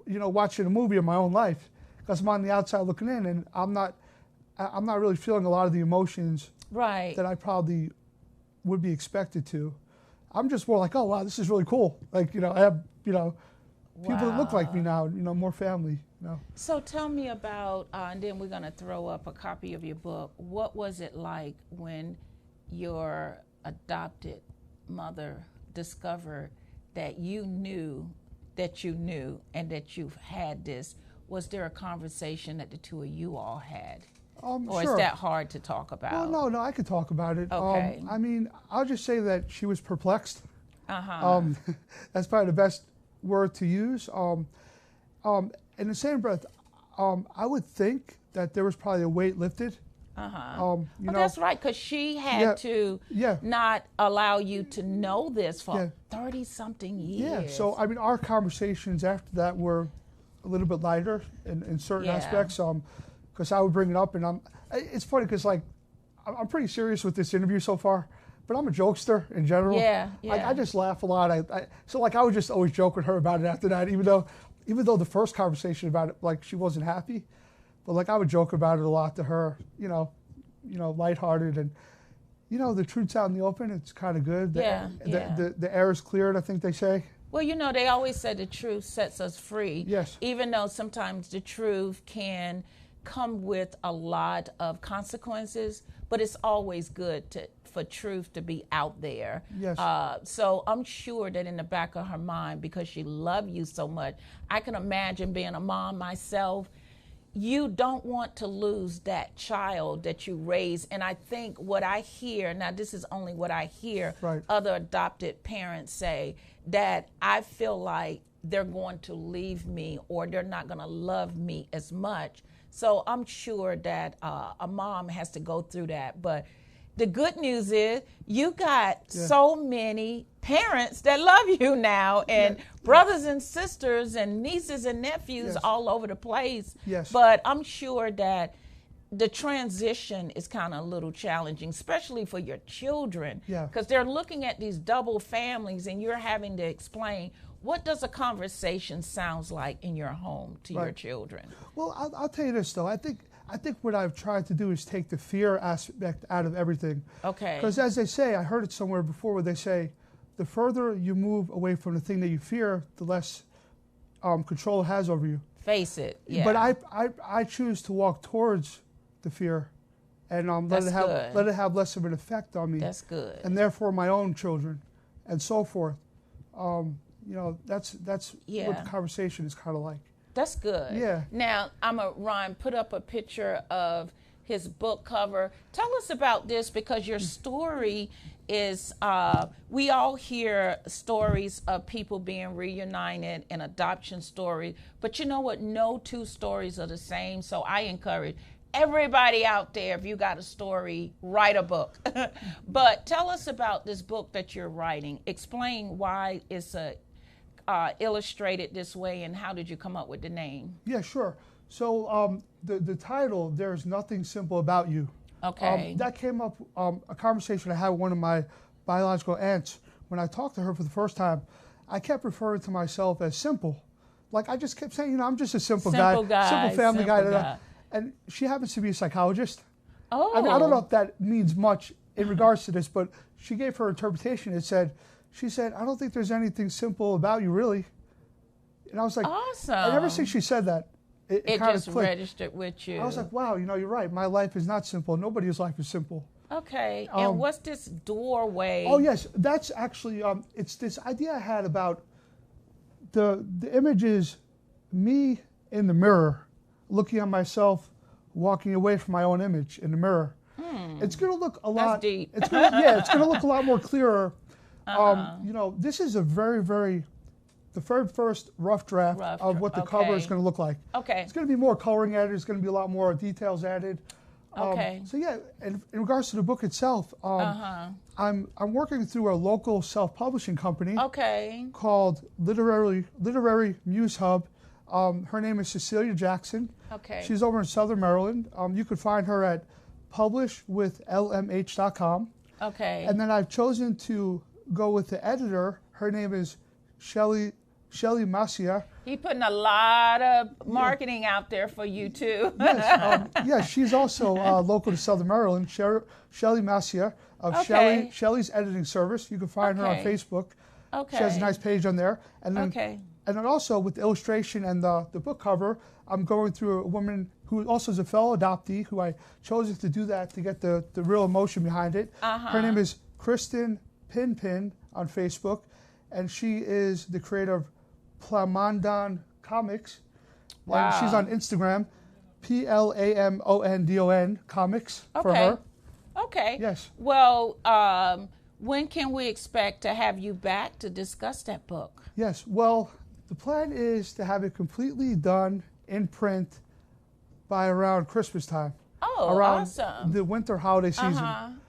watching a movie of my own life, because I'm on the outside looking in, and I'm not really feeling a lot of the emotions right. that I probably would be expected to. I'm just more like, oh wow, this is really cool. Like, I have, people that look like me now, more family, So tell me about, and then we're going to throw up a copy of your book. What was it like when your adopted mother discovered that you knew and that you've had this? Was there a conversation that the two of you all had? Or sure. is that hard to talk about? Well, no, I could talk about it. Okay. I'll just say that she was perplexed. Uh-huh. That's probably the best word to use. In the same breath, I would think that there was probably a weight lifted. That's right, because she had to not allow you to know this for 30-something years. Yeah, so our conversations after that were a little bit lighter in certain aspects. Because I would bring it up, and it's funny because I'm pretty serious with this interview so far, but I'm a jokester in general. Yeah. I just laugh a lot. I would just always joke with her about it after that, even though the first conversation about it, she wasn't happy, but I would joke about it a lot to her, lighthearted, and the truth's out in the open. It's kind of good. The air is cleared, I think they say. Well, they always say the truth sets us free. Yes. Even though sometimes the truth can come with a lot of consequences, but it's always good for truth to be out there. Yes. So I'm sure that in the back of her mind, because she loved you so much, I can imagine being a mom myself, you don't want to lose that child that you raised. And I think what I hear, now this is only what I hear other adopted parents say, that I feel like they're going to leave me or they're not going to love me as much. So I'm sure that a mom has to go through that. But the good news is you got so many parents that love you now, and brothers and sisters and nieces and nephews all over the place. Yes. But I'm sure that the transition is kind of a little challenging, especially for your children, because they're looking at these double families and you're having to explain, what does a conversation sounds like in your home to your children? Well, I'll tell you this, though. I think what I've tried to do is take the fear aspect out of everything. Okay. Because as they say, I heard it somewhere before where they say, the further you move away from the thing that you fear, the less control it has over you. Face it, yeah. But I choose to walk towards the fear and let it have less of an effect on me. That's good. And therefore my own children and so forth. That's what the conversation is kind of like. That's good. Yeah. Now, Ron, put up a picture of his book cover. Tell us about this, because your story is, we all hear stories of people being reunited and adoption stories, but you know what? No two stories are the same. So I encourage everybody out there, if you got a story, write a book. But tell us about this book that you're writing. Explain why it's illustrated this way, and how did you come up with the name? Yeah, sure. So the title, There's Nothing Simple About You. Okay. That came up, a conversation I had with one of my biological aunts. When I talked to her for the first time, I kept referring to myself as simple. I just kept saying, I'm just a simple guy, simple family guy. And she happens to be a psychologist. Oh. I don't know if that means much in regards to this, but she gave her interpretation. She said, I don't think there's anything simple about you, really. And I was like, awesome. And ever since she said that, it kind just of clicked. Registered with you. I was like, wow, you're right. My life is not simple. Nobody's life is simple. Okay. And what's this doorway? Oh, yes. That's actually, it's this idea I had about the image is me in the mirror, looking at myself, walking away from my own image in the mirror. It's going to look a lot. That's deep. It's going to look a lot more clearer. This is a very, very, the very first rough draft of what the cover is going to look like. Okay. It's going to be more coloring added. It's going to be a lot more details added. Okay. So yeah, in regards to the book itself, I'm working through a local self-publishing company. Okay. Called Literary Muse Hub. Her name is Cecilia Jackson. Okay. She's over in Southern Maryland. You could find her at publishwithlmh.com. Okay. And then I've chosen to go with the editor. Her name is Shelly Masia. He putting a lot of marketing out there for you too. Yes, she's also local to Southern Maryland. Shelly Macia of Shelly's Editing Service. You can find her on Facebook. Okay. She has a nice page on there. And then also with the illustration and the book cover, I'm going through a woman who also is a fellow adoptee, who I chose to do that to get the real emotion behind it. Her name is Kristen Pinpin on Facebook, and she is the creator of Plamondon Comics. Wow. And she's on Instagram, Plamondon Comics for her. Okay. Yes. Well, when can we expect to have you back to discuss that book? Yes. Well, the plan is to have it completely done in print by around Christmas time. Oh, around awesome. the winter holiday season.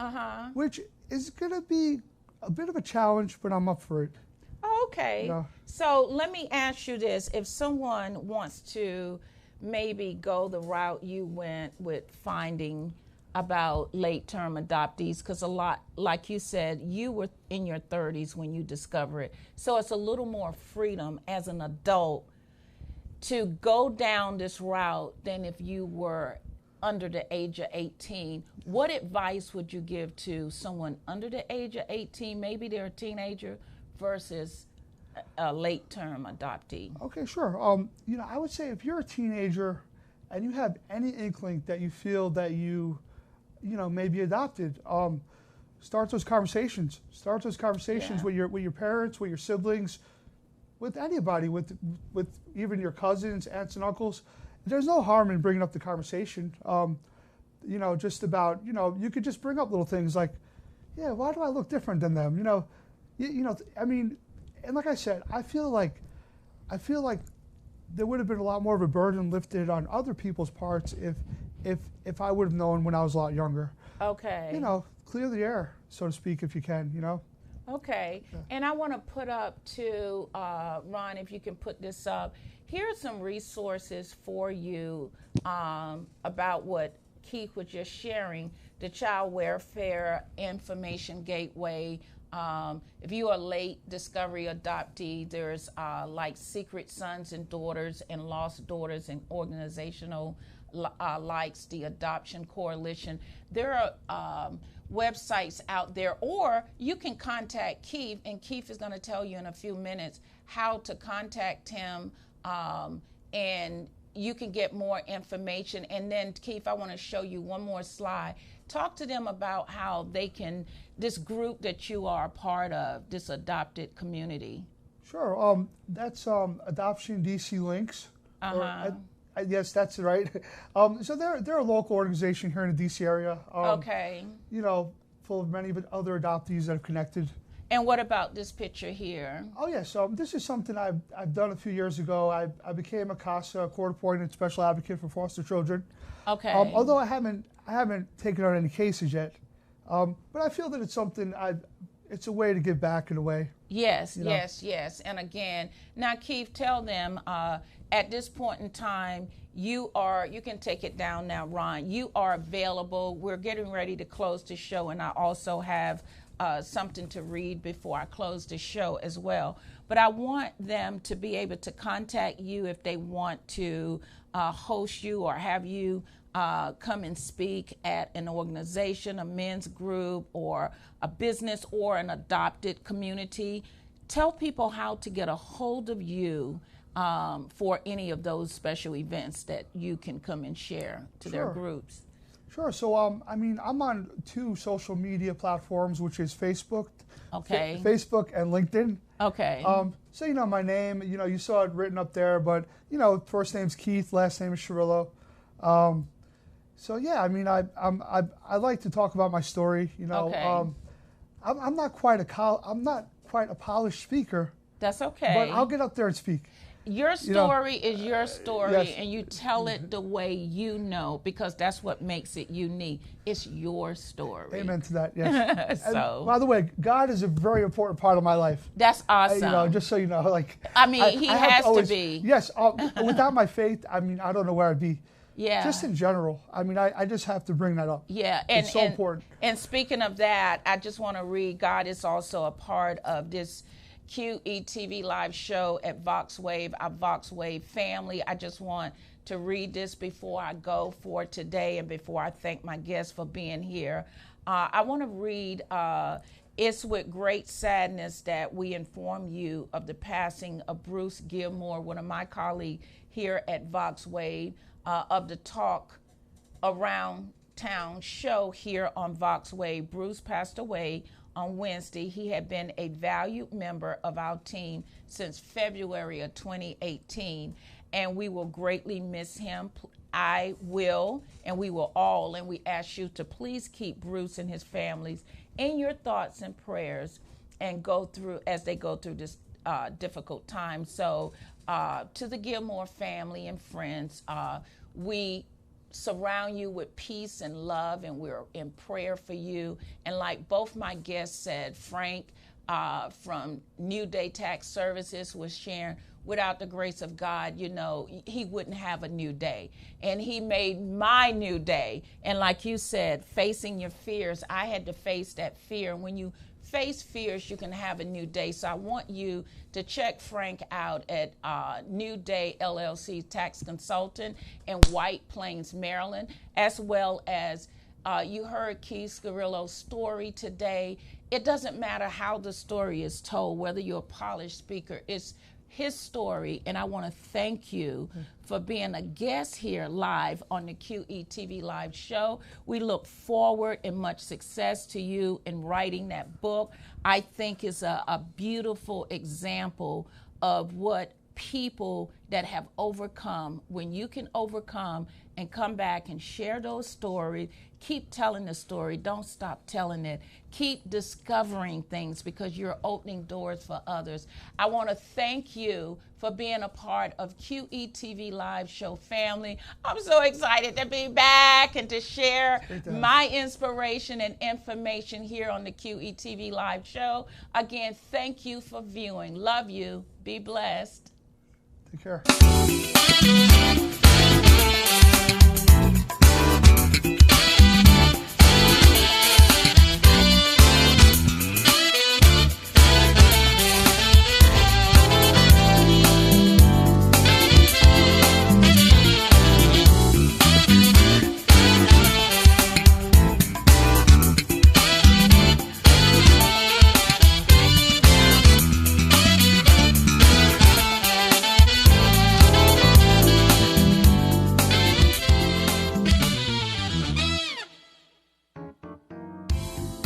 Which is going to be a bit of a challenge, but I'm up for it. Okay. Yeah. So let me ask you this. If someone wants to maybe go the route you went with finding about late-term adoptees, because a lot, like you said, you were in your 30s when you discovered it. So it's a little more freedom as an adult to go down this route than if you were under the age of 18. What advice would you give to someone under the age of 18, maybe they're a teenager, versus a late-term adoptee? Okay, sure. I would say if you're a teenager and you have any inkling that you feel that you may be adopted, start those conversations. Start those conversations with your parents, with your siblings, with anybody, with even your cousins, aunts and uncles. There's no harm in bringing up the conversation. Just about, you could just bring up little things like, why do I look different than them? And like I said, I feel like there would have been a lot more of a burden lifted on other people's parts if I would have known when I was a lot younger. Okay. Clear the air, so to speak, if you can, Okay. Yeah. And I want to put up to, Ron, if you can put this up, here are some resources for you about what Keith was just sharing, the Child Welfare Information Gateway. If you are a late discovery adoptee, there's like Secret Sons and Daughters and Lost Daughters and organizational likes the Adoption Coalition. There are websites out there, or you can contact Keith, and Keith is going to tell you in a few minutes how to contact him, and you can get more information. And then, Keith, I want to show you one more slide. Talk to them about how they can, this group that you are a part of, this adopted community. Sure. That's Adoption DC Links. Yes, that's right. So they're a local organization here in the DC area. Full of many other adoptees that have connected. And what about this picture here? Oh yes, this is something I've done a few years ago. I became a CASA, court-appointed special advocate for foster children. Okay. Although I haven't taken on any cases yet, but I feel that it's something it's a way to give back in a way. Yes, yes. And again, now Keith, tell them at this point in time, you can take it down now, Ron. You are available. We're getting ready to close the show, and I also have something to read before I close the show as well. But I want them to be able to contact you if they want to host you or have you come and speak at an organization, a men's group, or a business, or an adopted community. Tell people how to get a hold of you for any of those special events that you can come and share to their groups. Sure. So, I'm on 2 social media platforms, which is Facebook. Okay. Facebook and LinkedIn. Okay. So, my name, you saw it written up there, but, first name's Keith, last name is Sciarillo. So, yeah, I like to talk about my story, Okay. I'm not quite a polished speaker. That's okay. But I'll get up there and speak. Your story is your story, yes. And you tell it the way you know, because that's what makes it unique. It's your story. Amen to that, yes. So, by the way, God is a very important part of my life. That's awesome. Just so you know, He has to be. Yes, without my faith, I don't know where I'd be. Yeah. Just in general. I just have to bring that up. Yeah. It's so important. And speaking of that, I just want to read, God is also a part of this. QETV Live show at VoxWave, our VoxWave family. I just want to read this before I go for today and before I thank my guests for being here. I want to read, it's with great sadness that we inform you of the passing of Bruce Gilmore, one of my colleagues here at VoxWave, of the Talk Around Town show here on VoxWave. Bruce passed away on Wednesday. He had been a valued member of our team since February of 2018, and we will greatly miss him. I will, and we will all, and we ask you to please keep Bruce and his families in your thoughts and prayers and as they go through this difficult time. So to the Gilmore family and friends, we surround you with peace and love, and we're in prayer for you. And like both my guests said, Frank from New Day Tax Services was sharing, without the grace of God, he wouldn't have a new day. And he made my new day. And like you said, facing your fears, I had to face that fear. And when you face fears, you can have a new day. So I want you to check Frank out at New Day LLC Tax Consultant in White Plains, Maryland, as well as you heard Keith Sciarillo's story today. It doesn't matter how the story is told, whether you're a polished speaker, it's his story, and I want to thank you for being a guest here live on the QETV Live show. We look forward and much success to you in writing that book. I think is a beautiful example of what people that have overcome, when you can overcome and come back and share those stories, keep telling the story, don't stop telling it, keep discovering things because you're opening doors for others. I want to thank you for being a part of QETV Live show family. I'm so excited to be back and to share my inspiration and information here on the QETV Live show. Again, thank you for viewing. Love you. Be blessed. Take care.